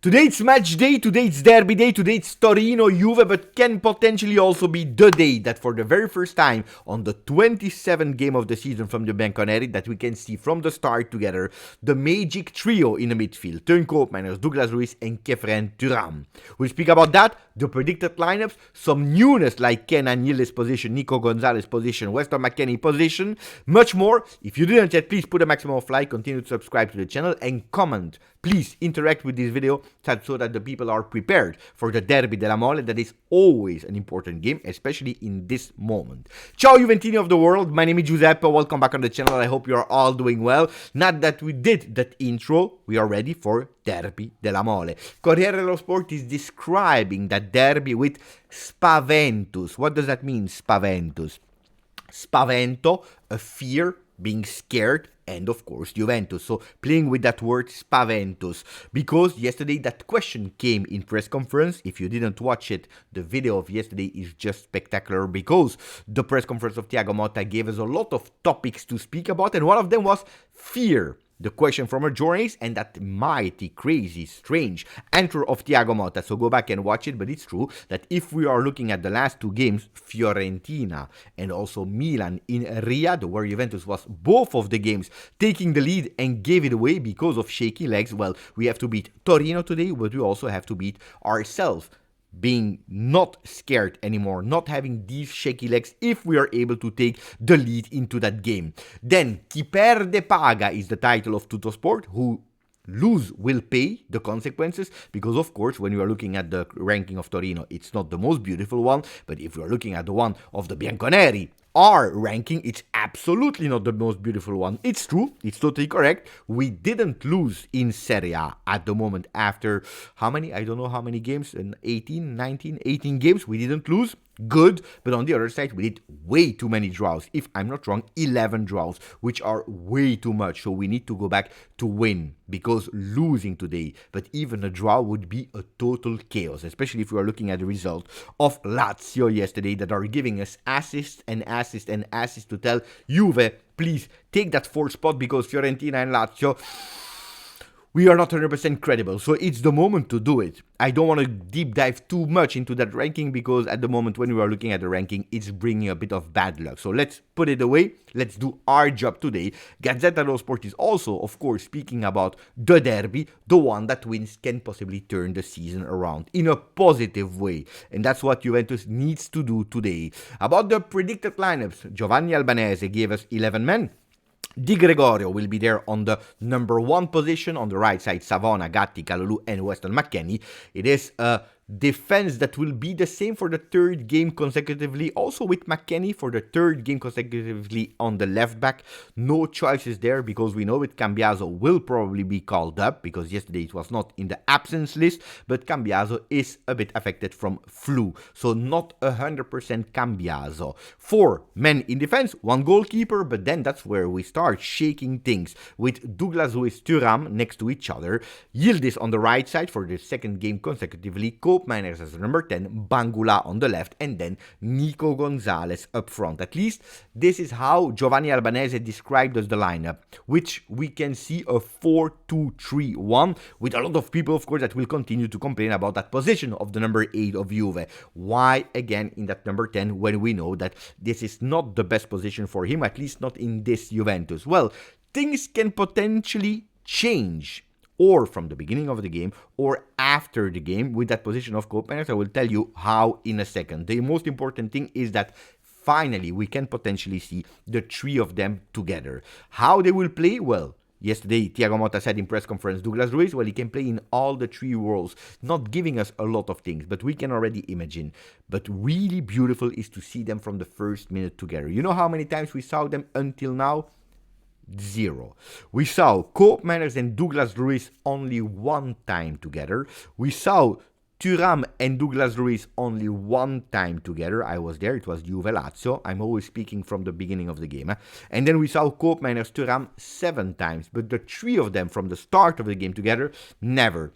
Today it's match day, today it's derby day, today it's Torino, Juve, but can potentially also be the day that for the very first time on the 27th game of the season from the Bianconeri that we can see from the start together the magic trio in the midfield, Teun Koopmeiners, Douglas Luiz and Kefren Thuram. We'll speak about that, the predicted lineups, some newness like Ken Agnelli's position, Nico Gonzalez's position, Weston McKennie's position, much more. If you didn't yet, please put a maximum of like, continue to subscribe to the channel and comment. Please interact with this video so that the people are prepared for the derby della Mole. That is always an important game, especially in this moment. Ciao Juventini of the world, my name is Giuseppe, welcome back on the channel, I hope you are all doing well. Not that we did that intro, we are ready for derby della Mole. Corriere dello Sport is describing that derby with spaventus. What does that mean, spaventus? Spavento, a fear, being scared, and of course Juventus. So playing with that word spaventus, because yesterday that question came in press conference. If you didn't watch it, the video of yesterday is just spectacular because the press conference of Thiago Motta gave us a lot of topics to speak about, and one of them was fear. The question from a journalist, and that mighty, crazy, strange answer of Thiago Motta. So go back and watch it, but it's true that if we are looking at the last two games, Fiorentina and also Milan in Riyadh, where Juventus was both of the games taking the lead and gave it away because of shaky legs, well, we have to beat Torino today, but we also have to beat ourselves. Being not scared anymore, not having these shaky legs if we are able to take the lead into that game. Then, Chi perde paga is the title of Tuttosport, who lose will pay the consequences, because of course when you are looking at the ranking of Torino, it's not the most beautiful one, but if you are looking at the one of the Bianconeri, our ranking, it's absolutely not the most beautiful one. It's true, it's totally correct. We didn't lose in Serie A at the moment after how many? I don't know how many games, 18, 19, 18 games we didn't lose. Good, but on the other side, we did way too many draws. If I'm not wrong, 11 draws, which are way too much. So we need to go back to win, because losing today, but even a draw would be a total chaos, especially if we are looking at the result of Lazio yesterday that are giving us assists and assists and assists to tell Juve, please take that fourth spot, because Fiorentina and Lazio, we are not 100% credible, so it's the moment to do it. I don't want to deep dive too much into that ranking, because at the moment when we are looking at the ranking, it's bringing a bit of bad luck. So let's put it away, let's do our job today. Gazzetta dello Sport is also, of course, speaking about the derby, the one that wins can possibly turn the season around in a positive way. And that's what Juventus needs to do today. About the predicted lineups, Giovanni Albanese gave us 11 men. Di Gregorio will be there on the number 1 position. On the right side, Savona, Gatti, Kalulu, and Weston McKennie. It is a defense that will be the same for the third game consecutively, also with McKennie for the third game consecutively on the left back. No choices there, because we know with Cambiaso will probably be called up, because yesterday it was not in the absence list, but Cambiaso is a bit affected from flu, so not 100% Cambiaso. 4 men in defense, 1 goalkeeper, but then that's where we start shaking things with Douglas Luiz, Thuram next to each other, Yildiz on the right side for the second game consecutively, Koopmeiners as number 10, Bangula on the left, and then Nico Gonzalez up front. At least this is how Giovanni Albanese described as the lineup, which we can see a 4-2-3-1, with a lot of people, of course, that will continue to complain about that position of the number 8 of Juve. Why again in that number 10 when we know that this is not the best position for him, at least not in this Juventus? Well, things can potentially change, or from the beginning of the game, or after the game, with that position of Koopmeiners. I will tell you how in a second. The most important thing is that finally we can potentially see the 3 of them together. How they will play? Well, yesterday Thiago Motta said in press conference, Douglas Luiz, well, he can play in all the 3 roles, not giving us a lot of things, but we can already imagine. But really beautiful is to see them from the first minute together. You know how many times we saw them until now? 0. We saw Koopmeiners and Douglas Luiz only 1 time together. We saw Thuram and Douglas Luiz only 1 time together. I was there, it was Juve Lazio. I'm always speaking from the beginning of the game. And then we saw Koopmeiners, Thuram 7 times, but the 3 of them from the start of the game together, never.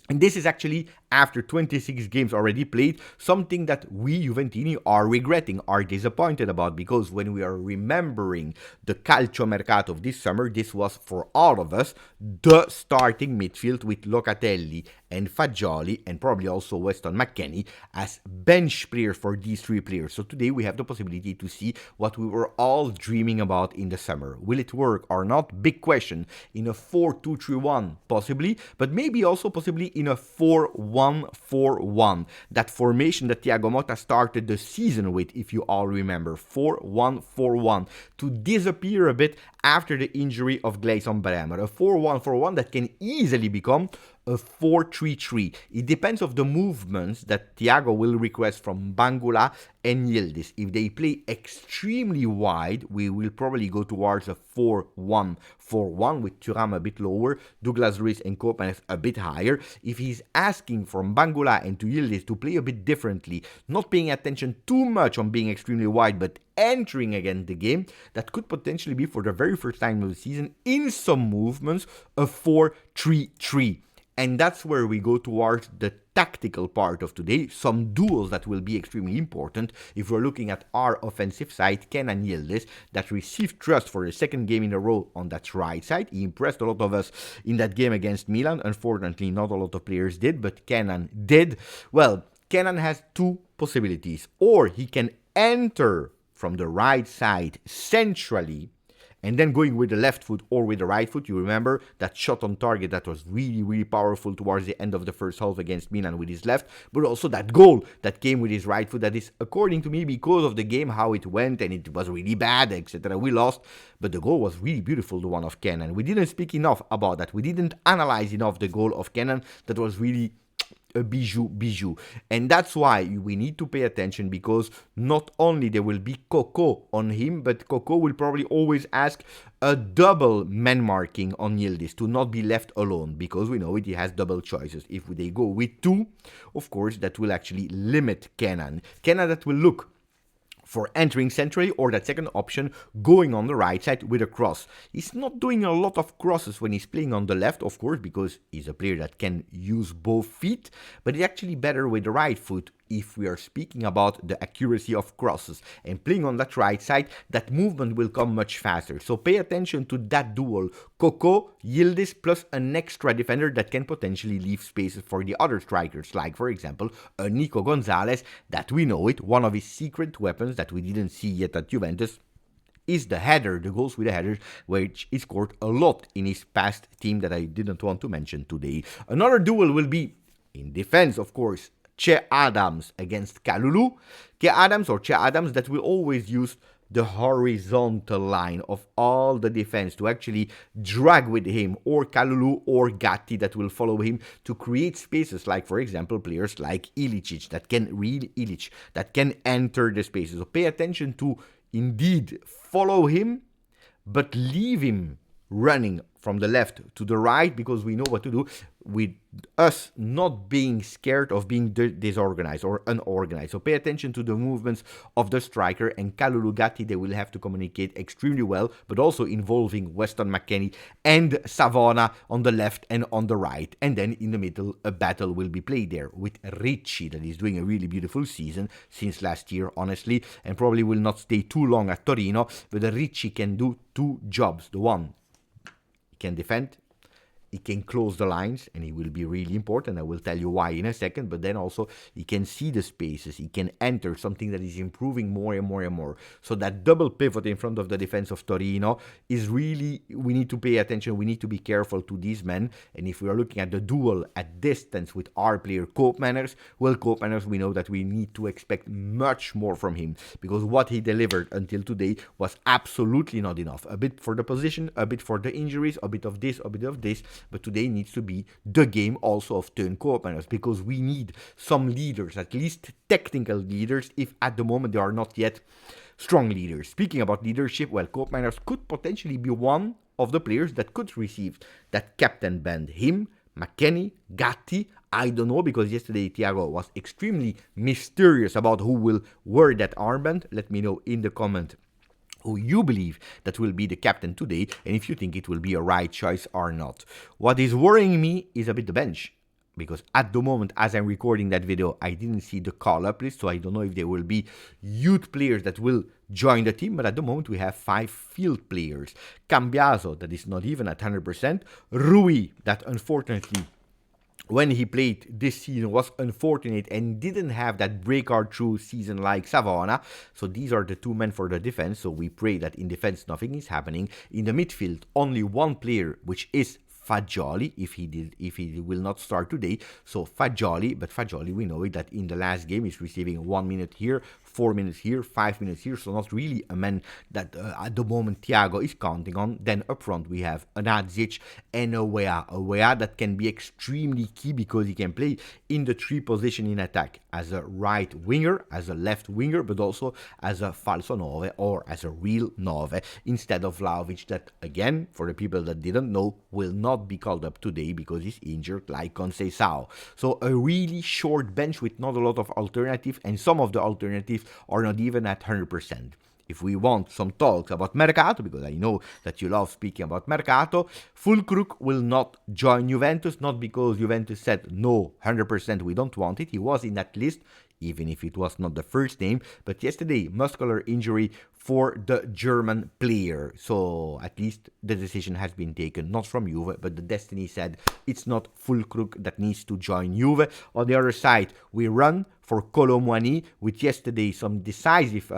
And this is actually after 26 games already played, something that we Juventini are regretting, are disappointed about, because when we are remembering the Calcio Mercato of this summer, this was for all of us the starting midfield with Locatelli and Fagioli, and probably also Weston McKennie as bench players for these three players. So today we have the possibility to see what we were all dreaming about in the summer. Will it work or not? Big question. In a 4-2-3-1, possibly, but maybe also possibly in a 4-1-4-1. That formation that Thiago Motta started the season with, if you all remember, 4-1-4-1, to disappear a bit after the injury of Gleison Bremer. A 4-1-4-1 that can easily become a 4-3-3. It depends on the movements that Thiago will request from Bangula and Yildiz. If they play extremely wide, we will probably go towards a 4-1-4-1 with Thuram a bit lower, Douglas Luiz and Koopmeiners a bit higher. If he's asking from Bangula and to Yildiz to play a bit differently, not paying attention too much on being extremely wide, but entering again the game, that could potentially be for the very first time of the season in some movements a 4-3-3. And that's where we go towards the tactical part of today, some duels that will be extremely important if we're looking at our offensive side. Kenan Yildiz, that received trust for the second game in a row on that right side. He impressed a lot of us in that game against Milan. Unfortunately, not a lot of players did, but Kenan did. Well, Kenan has two possibilities. Or he can enter from the right side centrally, and then going with the left foot or with the right foot. You remember that shot on target that was really, really powerful towards the end of the first half against Milan with his left, but also that goal that came with his right foot that is, according to me, because of the game, how it went, and it was really bad, etc. We lost, but the goal was really beautiful, the one of Kenan. We didn't speak enough about that. We didn't analyze enough the goal of Kenan. That was really a bijou. And that's why we need to pay attention, because not only there will be Coco on him, but Coco will probably always ask a double man marking on Yildiz to not be left alone, because we know he has double choices. If they go with two, of course, that will actually limit Kenan. Kenan that will look for entering centrally, or that second option, going on the right side with a cross. He's not doing a lot of crosses when he's playing on the left, of course, because he's a player that can use both feet, but he's actually better with the right foot if we are speaking about the accuracy of crosses. And playing on that right side, that movement will come much faster. So pay attention to that duel. Coco, Yildiz, plus an extra defender that can potentially leave spaces for the other strikers, like, for example, a Nico Gonzalez, that we know it, one of his secret weapons that we didn't see yet at Juventus, is the header, the goals with the headers, which he scored a lot in his past team that I didn't want to mention today. Another duel will be, in defense, of course, Che Adams against Kalulu. Che Adams that will always use the horizontal line of all the defense to actually drag with him, or Kalulu or Gatti that will follow him to create spaces, like, for example, players like Ilicic that can enter the spaces. So pay attention to indeed follow him, but leave him running from the left to the right, because we know what to do, with us not being scared of being disorganized or unorganized. So pay attention to the movements of the striker, and Kalulu Gatti, they will have to communicate extremely well, but also involving Weston McKennie and Savona on the left and on the right. And then in the middle, a battle will be played there with Ricci, that is doing a really beautiful season since last year, honestly, and probably will not stay too long at Torino, but Ricci can do two jobs. The one, he can defend, he can close the lines, and he will be really important. I will tell you why in a second, but then also he can see the spaces, he can enter, something that is improving more and more and more. So that double pivot in front of the defense of Torino is really, we need to pay attention, we need to be careful to these men. And if we are looking at the duel at distance with our player Koopmeiners, well, Koopmeiners, we know that we need to expect much more from him, because what he delivered until today was absolutely not enough. A bit for the position, a bit for the injuries, a bit of this, a bit of this, but today needs to be the game also of Teun Koopmeiners, because we need some leaders, at least technical leaders, if at the moment they are not yet strong leaders. Speaking about leadership, well, Koopmeiners could potentially be one of the players that could receive that captain band. Him, McKennie, Gatti, I don't know, because yesterday Thiago was extremely mysterious about who will wear that armband. Let me know in the comment who you believe that will be the captain today, and if you think it will be a right choice or not. What is worrying me is a bit the bench. because at the moment, as I'm recording that video, I didn't see the call-up list, so I don't know if there will be youth players that will join the team, but at the moment we have 5 field players. Cambiaso, that is not even at 100%. Rui, that unfortunately, when he played this season, was unfortunate and didn't have that breakout through season like Savona. So these are the 2 men for the defense. So we pray that in defense nothing is happening. In the midfield, only 1 player, which is Fagioli, if he will not start today. So Fagioli, but Fagioli, we know it that in the last game he's receiving 1 minute here, 4 minutes here, 5 minutes here, so not really a man that at the moment Thiago is counting on. Then up front we have Anadzic and a Wea that can be extremely key because he can play in the 3 position in attack, as a right winger, as a left winger, but also as a falso 9 or as a real 9 instead of Vlahovic, that again, for the people that didn't know, will not be called up today because he's injured like Conceição. So a really short bench with not a lot of alternative, and some of the alternatives are not even at 100%. If we want some talks about Mercato, because I know that you love speaking about Mercato, Fullkrug will not join Juventus, not because Juventus said no, 100% we don't want it. He was in that list, even if it was not the first name, but yesterday, muscular injury for the German player. So at least the decision has been taken, not from Juve, but the destiny said it's not Fullkrug that needs to join Juve. On the other side, we run for Kolo Muani, with yesterday some decisive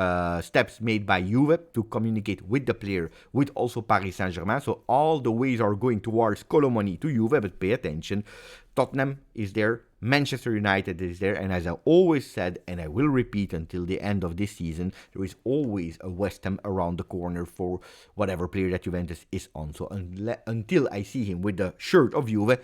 steps made by Juve to communicate with the player, with also Paris Saint-Germain. So all the ways are going towards Kolo Muani to Juve, but pay attention. Tottenham is there, Manchester United is there, and as I always said, and I will repeat until the end of this season, there is always a West Ham around the corner for whatever player that Juventus is on. So until I see him with the shirt of Juve,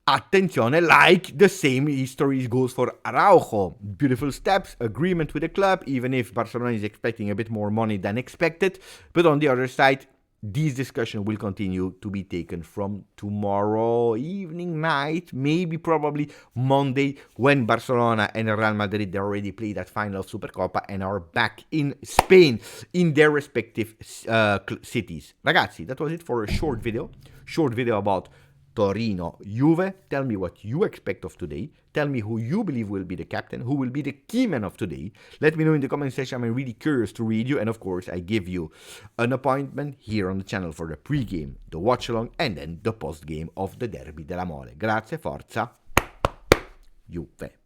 attenzione, like the same history goes for Araujo. Beautiful steps, agreement with the club, even if Barcelona is expecting a bit more money than expected. But on the other side, these discussions will continue to be taken from tomorrow evening, night, maybe probably Monday, when Barcelona and Real Madrid, they already played that final of Supercoppa and are back in Spain in their respective cities. Ragazzi, that was it for a short video about Torino, Juve. Tell me what you expect of today. Tell me who you believe will be the captain, who will be the key man of today. Let me know in the comment section. I'm really curious to read you. And of course, I give you an appointment here on the channel for the pre-game, the watch-along, and then the post-game of the Derby della Mole. Grazie, forza, Juve.